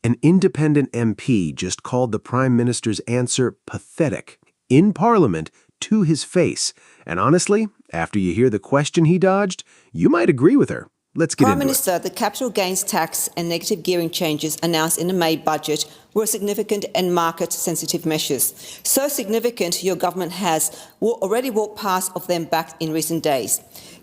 An independent MP just called the Prime Minister's answer pathetic, in Parliament, to his face. And honestly, after you hear the question he dodged, you might agree with her. Let's get Prime into Minister, the capital gains tax and negative gearing changes announced in the May budget were significant and market-sensitive measures. So significant, your government has already walked past of them back in recent days.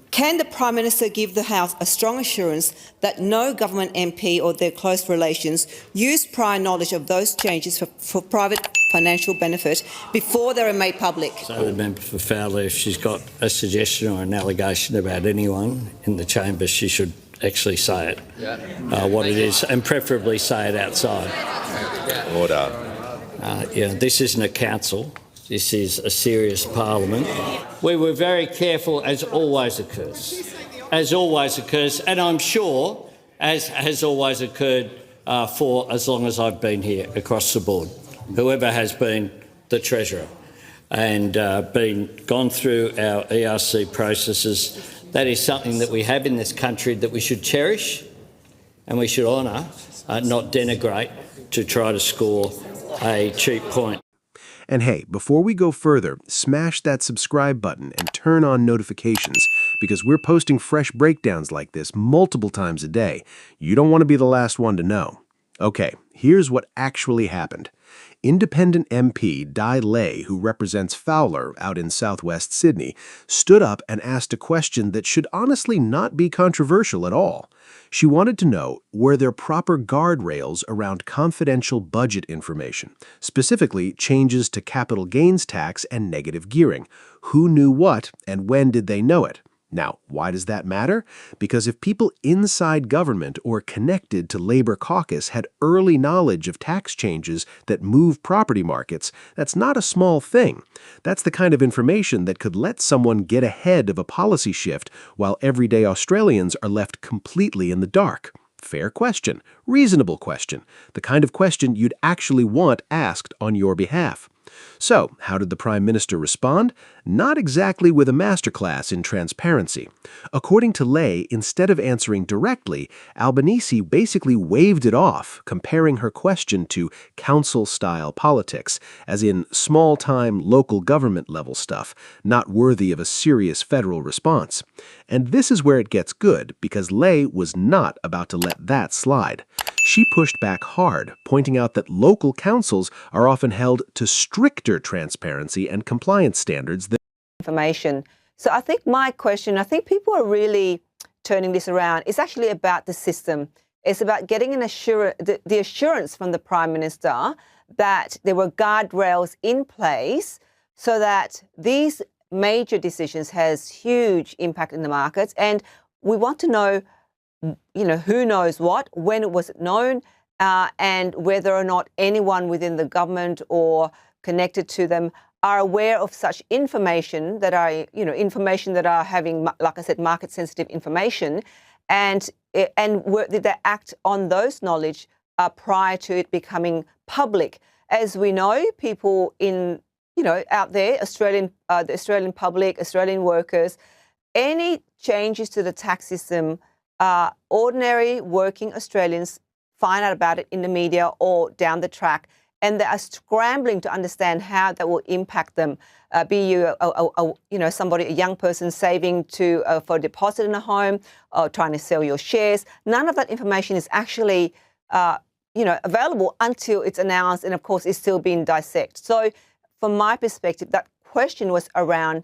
Can the Prime Minister give the House a strong assurance that no government MP or their close relations used prior knowledge of those changes for private financial benefit before they were made public? So the member for Fowler, if she's got a suggestion or an allegation about anyone in the chamber, she should actually say it, what it is, and preferably say it outside. Order. This isn't a council. This is a serious parliament. We were very careful, as always occurs. And I'm sure, as has always occurred for as long as I've been here across the board, whoever has been the Treasurer and gone through our ERC processes, that is something that we have in this country that we should cherish and we should honour, not denigrate to try to score a cheap point. And hey, before we go further, smash that subscribe button and turn on notifications because we're posting fresh breakdowns like this multiple times a day. You don't want to be the last one to know. Okay, here's what actually happened. Independent MP Dai, who represents Fowler out in southwest Sydney, stood up and asked a question that should honestly not be controversial at all. She wanted to know, were there proper guardrails around confidential budget information, specifically changes to capital gains tax and negative gearing? Who knew what, and when did they know it? Now, why does that matter? Because if people inside government or connected to Labour caucus had early knowledge of tax changes that move property markets, that's not a small thing. That's the kind of information that could let someone get ahead of a policy shift while everyday Australians are left completely in the dark. Fair question, reasonable question, the kind of question you'd actually want asked on your behalf. So, how did the Prime Minister respond? Not exactly with a masterclass in transparency. According to Lay, instead of answering directly, Albanese basically waved it off, comparing her question to council-style politics, as in small-time local government-level stuff, not worthy of a serious federal response. And this is where it gets good, because Lay was not about to let that slide. She pushed back hard, pointing out that local councils are often held to stricter transparency and compliance standards than information. So I think my question, I think people are really turning this around. It's actually about the system. It's about getting the assurance from the Prime Minister that there were guardrails in place so that these major decisions has huge impact in the markets. And we want to know, who knows what, when it was known, and whether or not anyone within the government or connected to them are aware of such information that are, information that are having, like I said, market-sensitive information, and did they act on those knowledge prior to it becoming public? As we know, people in, out there, the Australian public, Australian workers, any changes to the tax system, ordinary working Australians find out about it in the media or down the track, and they are scrambling to understand how that will impact them. Be you a young person saving for a deposit in a home, or trying to sell your shares. None of that information is actually available until it's announced, and of course it's still being dissected. So from my perspective, that question was around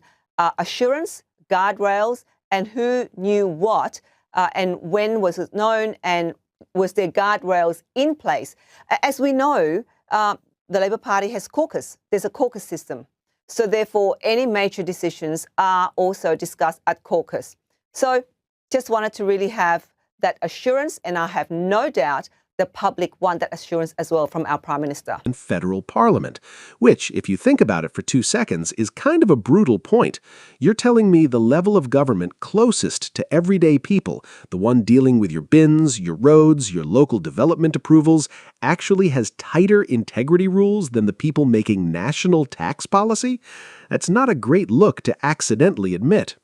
assurance, guardrails, and who knew what, and when was it known, and was there guardrails in place? As we know, the Labor Party has caucus. There's a caucus system. So therefore, any major decisions are also discussed at caucus. So just wanted to really have that assurance, and I have no doubt the public want that assurance as well from our Prime Minister. In federal parliament, which, if you think about it for 2 seconds, is kind of a brutal point. You're telling me the level of government closest to everyday people, the one dealing with your bins, your roads, your local development approvals, actually has tighter integrity rules than the people making national tax policy? That's not a great look to accidentally admit.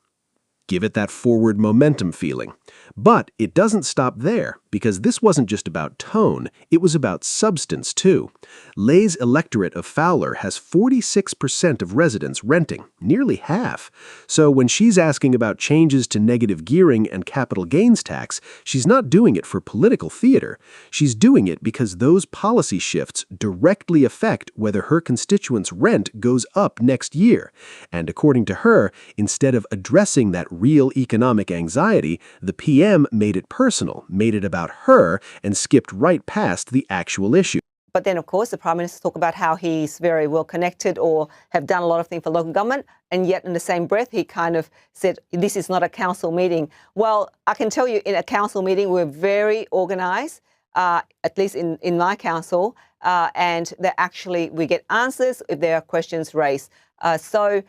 Give it that forward momentum feeling. But it doesn't stop there. because this wasn't just about tone, it was about substance too. Lay's electorate of Fowler has 46% of residents renting, nearly half. So when she's asking about changes to negative gearing and capital gains tax, she's not doing it for political theater. She's doing it because those policy shifts directly affect whether her constituents' rent goes up next year. And according to her, instead of addressing that real economic anxiety, the PM made it personal, made it about her, and skipped right past the actual issue. But then, of course, the Prime Minister talk about how he's very well connected or have done a lot of things for local government, and yet in the same breath, he kind of said, this is not a council meeting. Well, I can tell you in a council meeting, we're very organised, at least in my council, and that actually we get answers if there are questions raised. So,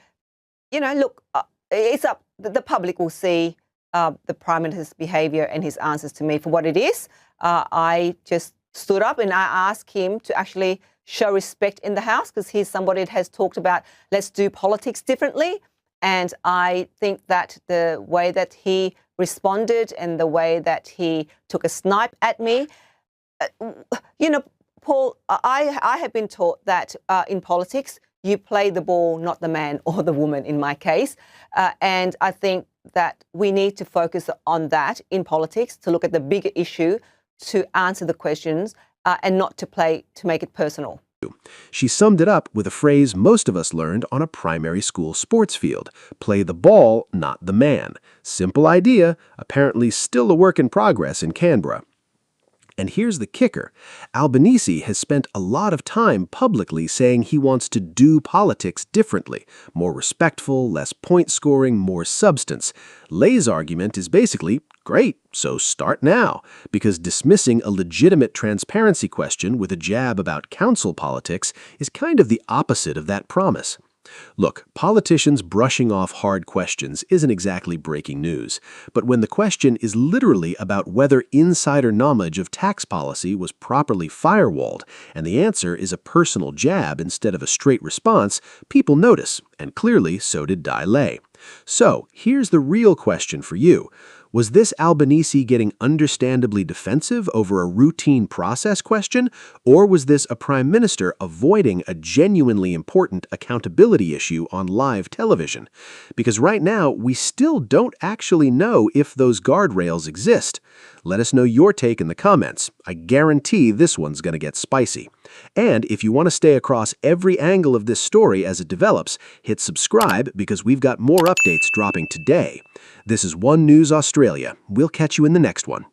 you know, look, it's up, the public will see the Prime Minister's behaviour and his answers to me for what it is. I just stood up and I asked him to actually show respect in the House, because he's somebody that has talked about let's do politics differently. And I think that the way that he responded and the way that he took a snipe at me, you know, Paul, I have been taught that in politics, you play the ball, not the man or the woman in my case. And I think that we need to focus on that in politics, to look at the bigger issue, to answer the questions, and not to make it personal. She summed it up with a phrase most of us learned on a primary school sports field: play the ball, not the man. Simple idea, apparently still a work in progress in Canberra. And here's the kicker. Albanese has spent a lot of time publicly saying he wants to do politics differently, more respectful, less point scoring, more substance. Lay's argument is basically, great, so start now, because dismissing a legitimate transparency question with a jab about council politics is kind of the opposite of that promise. Look, politicians brushing off hard questions isn't exactly breaking news, but when the question is literally about whether insider knowledge of tax policy was properly firewalled, and the answer is a personal jab instead of a straight response, people notice, and clearly so did Dai Lay. So, here's the real question for you. Was this Albanese getting understandably defensive over a routine process question, or was this a prime minister avoiding a genuinely important accountability issue on live television? Because right now, we still don't actually know if those guardrails exist. Let us know your take in the comments. I guarantee this one's going to get spicy. And if you want to stay across every angle of this story as it develops, hit subscribe because we've got more updates dropping today. This is One News Australia. We'll catch you in the next one.